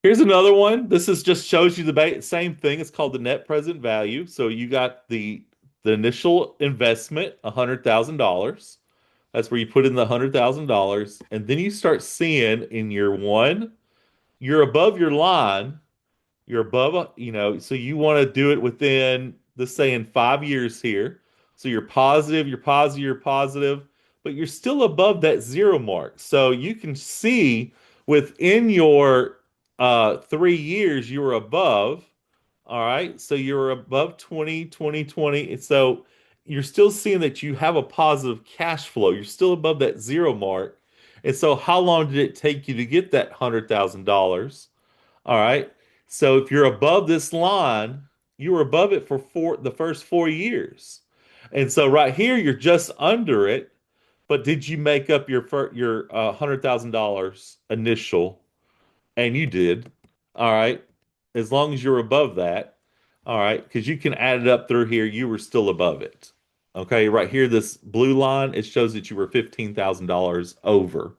Here's another one. This is just shows you the same thing. It's called the net present value. So you got the initial investment, $100,000. That's where you put in the $100,000, and then you start seeing in year one, you're above your line. You're above, so you want to do it within the say in 5 years here. So you're positive, you're positive, you're positive, but you're still above that zero mark. So you can see within your 3 years, you're above. All right. So you're above 20, 20, 20. And so you're still seeing that you have a positive cash flow. You're still above that zero mark. And so how long did it take you to get that $100,000? All right. So if you're above this line, you were above it for the first 4 years. And so right here, you're just under it. But did you make up your $100,000 initial? And you did. All right. As long as you're above that. All right. Because you can add it up through here. You were still above it. Okay. Right here, this blue line, it shows that you were $15,000 over.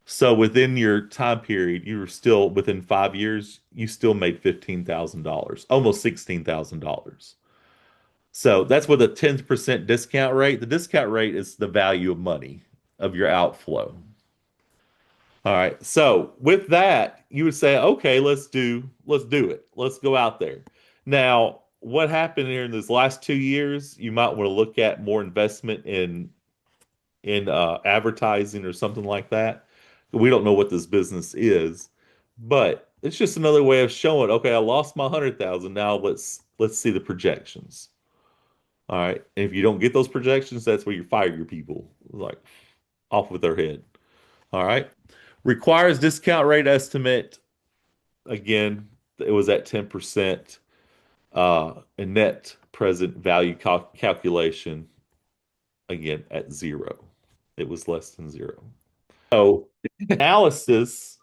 So within your time period, you were still within 5 years, you still made $15,000, almost $16,000. So that's with a 10% discount rate. The discount rate is the value of money of your outflow. All right. So with that, you would say, okay, let's do it. Let's go out there. Now, what happened here in this last 2 years, you might want to look at more investment in advertising or something like that. We don't know what this business is, but it's just another way of showing, okay, I lost my 100,000. Now let's see the projections. All right. And if you don't get those projections, that's where you fire your people. Like off with their head. All right. Requires discount rate estimate. Again, it was at 10%. And net present value calculation, again, at zero. It was less than zero. So analysis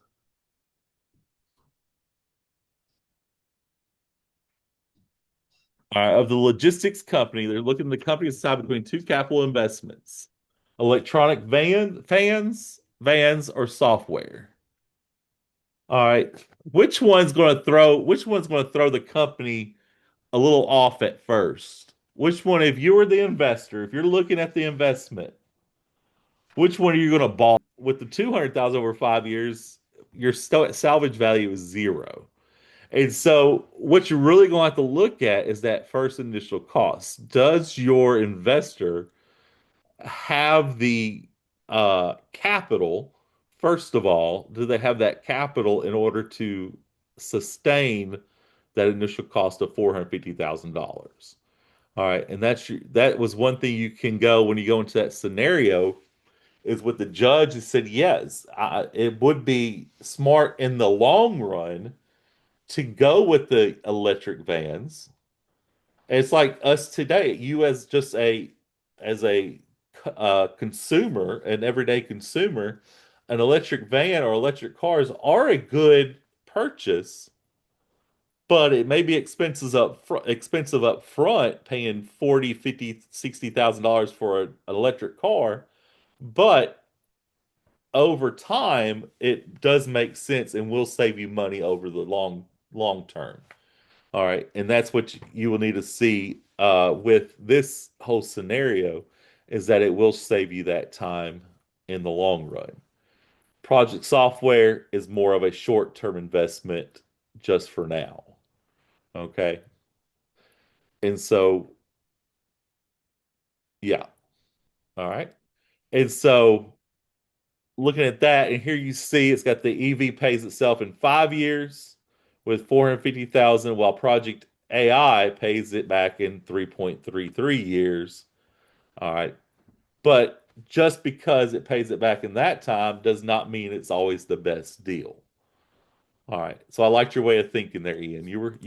of the logistics company, they're looking at the company to decide between two capital investments: electronic vans, or software. All right, which one's going to throw the company a little off at first? Which one, if you were the investor, if you're looking at the investment, which one are you going to ball with the 200,000 over 5 years? Your salvage value is zero. And so, what you're really going to have to look at is that first initial cost. Does your investor have the capital? First of all, do they have that capital in order to sustain that initial cost of $450,000? All right, and that was one thing you can go when you go into that scenario is with the judge who said yes, it would be smart in the long run to go with the electric vans. It's like us today, you as a consumer, an everyday consumer, an electric van or electric cars are a good purchase, but it may be expensive up front, paying 40, 50, $60,000 for an electric car, but over time it does make sense and will save you money over the long term. All right. And that's what you will need to see with this whole scenario is that it will save you that time in the long run. Project software is more of a short-term investment just for now. Okay. And so, yeah. All right. And so looking at that, and here you see it's got the EV pays itself in 5 years with 450,000, while Project AI pays it back in 3.33 years. All right. But just because it pays it back in that time does not mean it's always the best deal. All right. So I liked your way of thinking there, Ian. You were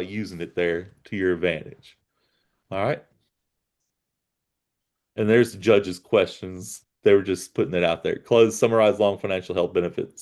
using it there to your advantage. All right. And there's the judge's questions. They were just putting it out there. Close, summarize long financial health benefits.